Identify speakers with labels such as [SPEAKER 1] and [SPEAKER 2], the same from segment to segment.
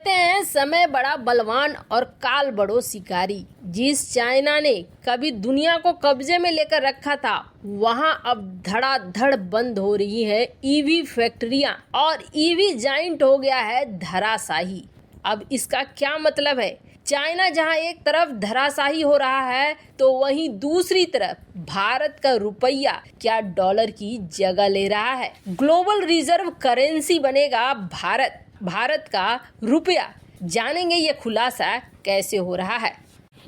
[SPEAKER 1] कहते हैं समय बड़ा बलवान और काल बड़ो शिकारी। जिस चाइना ने कभी दुनिया को कब्जे में लेकर रखा था, वहां अब धड़ाधड़ बंद हो रही है ईवी फैक्ट्रियां और ईवी जाइंट हो गया है धराशाही। अब इसका क्या मतलब है? चाइना जहां एक तरफ धराशाही हो रहा है, तो वहीं दूसरी तरफ भारत का रुपया क्या डॉलर की जगह ले रहा है। ग्लोबल रिजर्व करेंसी बनेगा भारत का रुपया। जानेंगे ये खुलासा कैसे हो रहा है।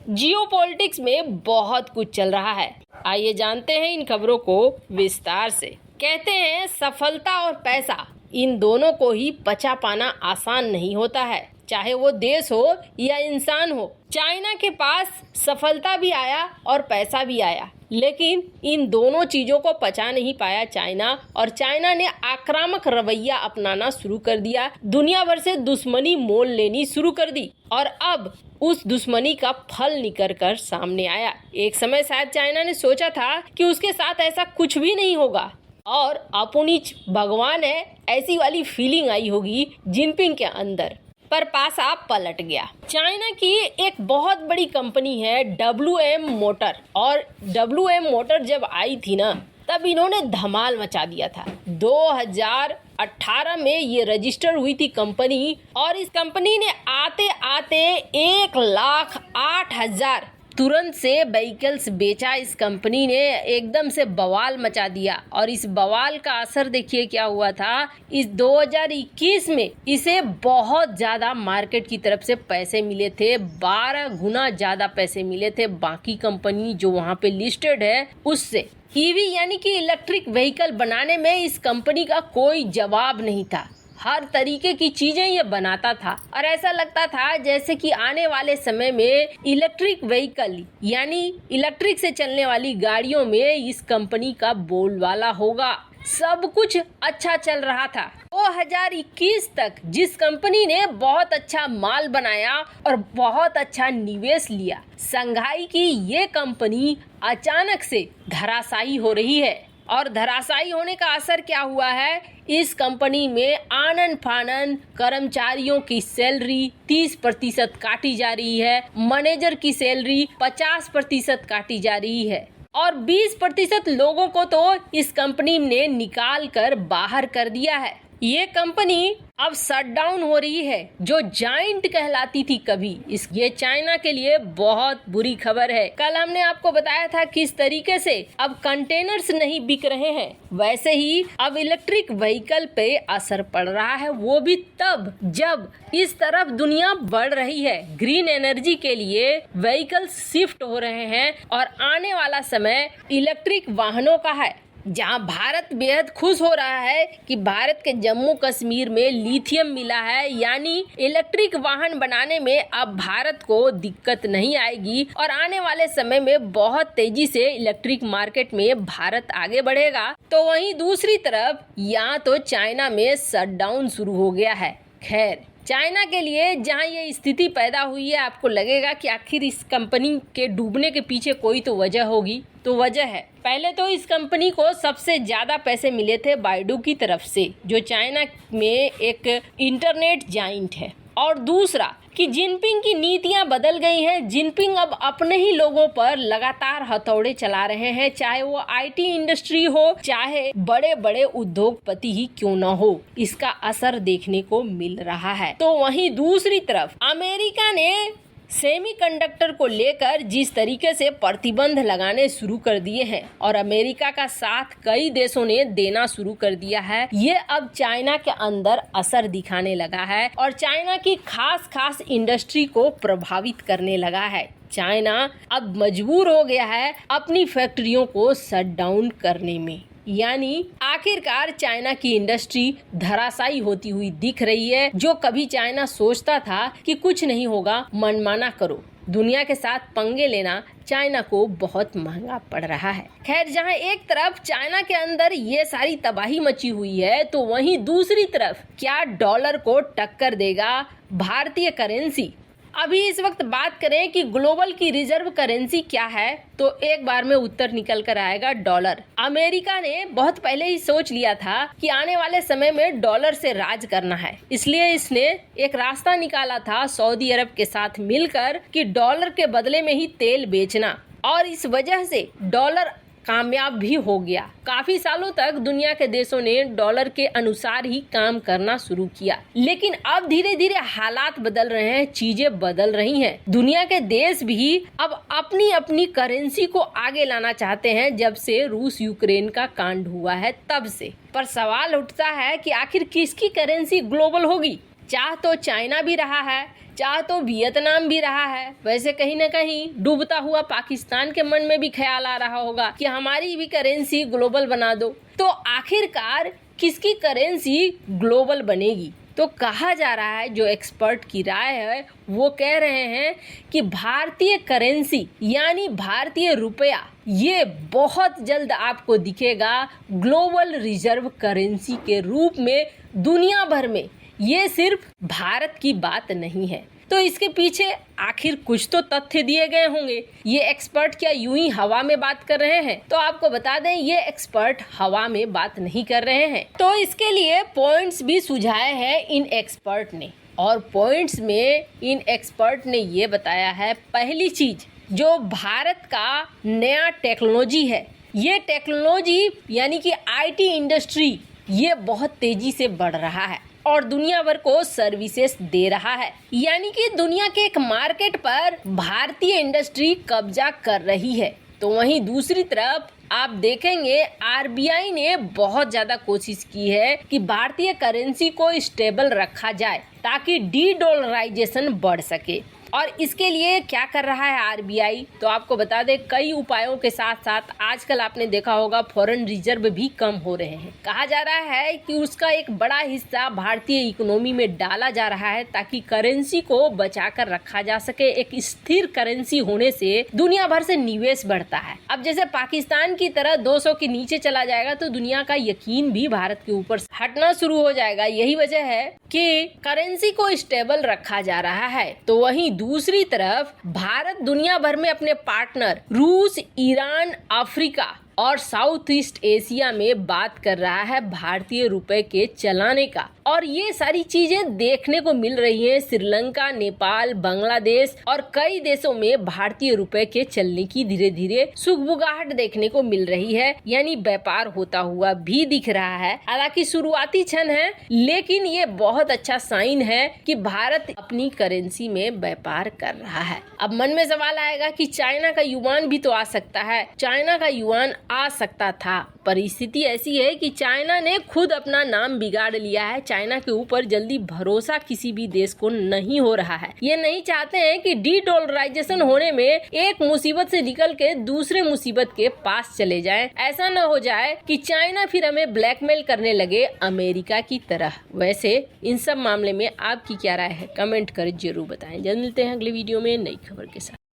[SPEAKER 1] जियोपॉलिटिक्स में बहुत कुछ चल रहा है, आइए जानते हैं इन खबरों को विस्तार से। कहते हैं सफलता और पैसा, इन दोनों को ही पचा पाना आसान नहीं होता है, चाहे वो देश हो या इंसान हो। चाइना के पास सफलता भी आया और पैसा भी आया, लेकिन इन दोनों चीजों को पचा नहीं पाया चाइना, और चाइना ने आक्रामक रवैया अपनाना शुरू कर दिया। दुनिया भर से दुश्मनी मोल लेनी शुरू कर दी और अब उस दुश्मनी का फल निकल कर सामने आया। एक समय शायद चाइना ने सोचा था कि उसके साथ ऐसा कुछ भी नहीं होगा और अपुनीच भगवान है, ऐसी वाली फीलिंग आई होगी जिनपिंग के अंदर, पर पासा पलट गया। चाइना की एक बहुत बड़ी कंपनी है WM मोटर, और WM मोटर जब आई थी ना, तब इन्होंने धमाल मचा दिया था। 2018 में ये रजिस्टर हुई थी कंपनी, और इस कंपनी ने आते आते 1,08,000 तुरंत से व्हीकल्स बेचा। इस कंपनी ने एकदम से बवाल मचा दिया, और इस बवाल का असर देखिए क्या हुआ था। इस 2021 में इसे बहुत ज्यादा मार्केट की तरफ से पैसे मिले थे, 12 गुना ज्यादा पैसे मिले थे बाकी कंपनी जो वहां पे लिस्टेड है उससे। ईवी यानी कि इलेक्ट्रिक व्हीकल बनाने में इस कंपनी का कोई जवाब नहीं था। हर तरीके की चीजें ये बनाता था, और ऐसा लगता था जैसे कि आने वाले समय में इलेक्ट्रिक व्हीकल यानी इलेक्ट्रिक से चलने वाली गाड़ियों में इस कंपनी का बोलबाला होगा। सब कुछ अच्छा चल रहा था। 2021 तक जिस कंपनी ने बहुत अच्छा माल बनाया और बहुत अच्छा निवेश लिया, शंघाई की ये कंपनी अचानक से धराशायी हो रही है। और धराशायी होने का असर क्या हुआ है? इस कंपनी में आनन फानन कर्मचारियों की सैलरी 30% काटी जा रही है, मैनेजर की सैलरी 50% काटी जा रही है, और 20% लोगों को तो इस कंपनी ने निकाल कर बाहर कर दिया है। ये कंपनी अब शट डाउन हो रही है, जो जाइंट कहलाती थी कभी। ये चाइना के लिए बहुत बुरी खबर है। कल हमने आपको बताया था किस तरीके से अब कंटेनर्स नहीं बिक रहे हैं, वैसे ही अब इलेक्ट्रिक व्हीकल पे असर पड़ रहा है, वो भी तब जब इस तरफ दुनिया बढ़ रही है। ग्रीन एनर्जी के लिए व्हीकल शिफ्ट हो रहे हैं, और आने वाला समय इलेक्ट्रिक वाहनों का है, जहां भारत बेहद खुश हो रहा है कि भारत के जम्मू कश्मीर में लिथियम मिला है, यानी इलेक्ट्रिक वाहन बनाने में अब भारत को दिक्कत नहीं आएगी, और आने वाले समय में बहुत तेजी से इलेक्ट्रिक मार्केट में भारत आगे बढ़ेगा। तो वहीं दूसरी तरफ यहाँ तो चाइना में शटडाउन शुरू हो गया है। खैर, चाइना के लिए जहां ये स्थिति पैदा हुई है, आपको लगेगा कि आखिर इस कंपनी के डूबने के पीछे कोई तो वजह होगी। तो वजह है, पहले तो इस कंपनी को सबसे ज्यादा पैसे मिले थे बाइडू की तरफ से, जो चाइना में एक इंटरनेट जाइंट है, और दूसरा कि जिनपिंग की नीतियां बदल गई हैं। जिनपिंग अब अपने ही लोगों पर लगातार हथौड़े चला रहे हैं, चाहे वो IT इंडस्ट्री हो, चाहे बड़े बड़े उद्योगपति ही क्यों न हो, इसका असर देखने को मिल रहा है। तो वहीं दूसरी तरफ अमेरिका ने सेमीकंडक्टर को लेकर जिस तरीके से प्रतिबंध लगाने शुरू कर दिए हैं, और अमेरिका का साथ कई देशों ने देना शुरू कर दिया है, ये अब चाइना के अंदर असर दिखाने लगा है, और चाइना की खास इंडस्ट्री को प्रभावित करने लगा है। चाइना अब मजबूर हो गया है अपनी फैक्ट्रियों को शट डाउन करने में, यानी आखिरकार चाइना की इंडस्ट्री धराशायी होती हुई दिख रही है। जो कभी चाइना सोचता था कि कुछ नहीं होगा, मनमाना करो, दुनिया के साथ पंगे लेना चाइना को बहुत महंगा पड़ रहा है। खैर, जहां एक तरफ चाइना के अंदर ये सारी तबाही मची हुई है, तो वहीं दूसरी तरफ क्या डॉलर को टक्कर देगा भारतीय करेंसी? अभी इस वक्त बात करें कि ग्लोबल की रिजर्व करेंसी क्या है, तो एक बार में उत्तर निकल कर आएगा डॉलर। अमेरिका ने बहुत पहले ही सोच लिया था कि आने वाले समय में डॉलर से राज करना है, इसलिए इसने एक रास्ता निकाला था सऊदी अरब के साथ मिलकर कि डॉलर के बदले में ही तेल बेचना, और इस वजह से डॉलर कामयाब भी हो गया। काफी सालों तक दुनिया के देशों ने डॉलर के अनुसार ही काम करना शुरू किया, लेकिन अब धीरे धीरे हालात बदल रहे हैं, चीजें बदल रही हैं। दुनिया के देश भी अब अपनी अपनी करेंसी को आगे लाना चाहते हैं, जब से रूस यूक्रेन का कांड हुआ है तब से। पर सवाल उठता है कि आखिर किसकी करेंसी ग्लोबल होगी? चाह तो चाइना भी रहा है, चाह तो वियतनाम भी रहा है। वैसे कहीं न कहीं डूबता हुआ पाकिस्तान के मन में भी ख्याल आ रहा होगा कि हमारी भी करेंसी ग्लोबल बना दो। तो आखिरकार किसकी करेंसी ग्लोबल बनेगी? तो कहा जा रहा है, जो एक्सपर्ट की राय है वो कह रहे हैं कि भारतीय करेंसी यानी भारतीय रुपया ये बहुत जल्द आपको दिखेगा ग्लोबल रिजर्व करेंसी के रूप में दुनिया भर में। ये सिर्फ भारत की बात नहीं है। तो इसके पीछे आखिर कुछ तो तथ्य दिए गए होंगे। ये एक्सपर्ट क्या यूं ही हवा में बात कर रहे हैं? तो आपको बता दें, ये एक्सपर्ट हवा में बात नहीं कर रहे हैं। तो इसके लिए पॉइंट्स भी सुझाए हैं इन एक्सपर्ट ने, और पॉइंट्स में इन एक्सपर्ट ने ये बताया है, पहली चीज जो भारत का नया टेक्नोलॉजी है, ये टेक्नोलॉजी यानी कि IT इंडस्ट्री ये बहुत तेजी से बढ़ रहा है और दुनिया भर को सर्विसेज दे रहा है, यानी कि दुनिया के एक मार्केट पर भारतीय इंडस्ट्री कब्जा कर रही है। तो वहीं दूसरी तरफ आप देखेंगे RBI ने बहुत ज्यादा कोशिश की है कि भारतीय करेंसी को स्टेबल रखा जाए ताकि डी-डॉलराइजेशन बढ़ सके। और इसके लिए क्या कर रहा है RBI? तो आपको बता दें, कई उपायों के साथ साथ आजकल आपने देखा होगा फॉरेन रिजर्व भी कम हो रहे हैं। कहा जा रहा है कि उसका एक बड़ा हिस्सा भारतीय इकोनॉमी में डाला जा रहा है ताकि करेंसी को बचाकर रखा जा सके। एक स्थिर करेंसी होने से दुनिया भर से निवेश बढ़ता है। अब जैसे पाकिस्तान की तरह 200 के नीचे चला जाएगा तो दुनिया का यकीन भी भारत के ऊपर हटना शुरू हो जाएगा। यही वजह है कि करेंसी को स्टेबल रखा जा रहा है। तो वहीं दूसरी तरफ भारत दुनिया भर में अपने पार्टनर रूस, ईरान, अफ्रीका और साउथ ईस्ट एशिया में बात कर रहा है भारतीय रुपए के चलाने का, और ये सारी चीजें देखने को मिल रही हैं श्रीलंका, नेपाल, बांग्लादेश और कई देशों में भारतीय रुपए के चलने की धीरे धीरे सुगबुगाहट देखने को मिल रही है, यानी व्यापार होता हुआ भी दिख रहा है। हालांकि शुरुआती क्षण है, लेकिन ये बहुत अच्छा साइन है कि भारत अपनी करेंसी में व्यापार कर रहा है। अब मन में सवाल आएगा कि चाइना का युआन भी तो आ सकता है। चाइना का युआन आ सकता था, परिस्थिति ऐसी है कि चाइना ने खुद अपना नाम बिगाड़ लिया है। चाइना के ऊपर जल्दी भरोसा किसी भी देश को नहीं हो रहा है। ये नहीं चाहते हैं कि डी-डॉलराइजेशन होने में एक मुसीबत से निकल के दूसरे मुसीबत के पास चले जाएं। ऐसा न हो जाए कि चाइना फिर हमें ब्लैकमेल करने लगे अमेरिका की तरह। वैसे इन सब मामले में आपकी क्या राय है? कमेंट कर जरूर बताएं। जल्द मिलते हैं अगले वीडियो में नई खबर के साथ।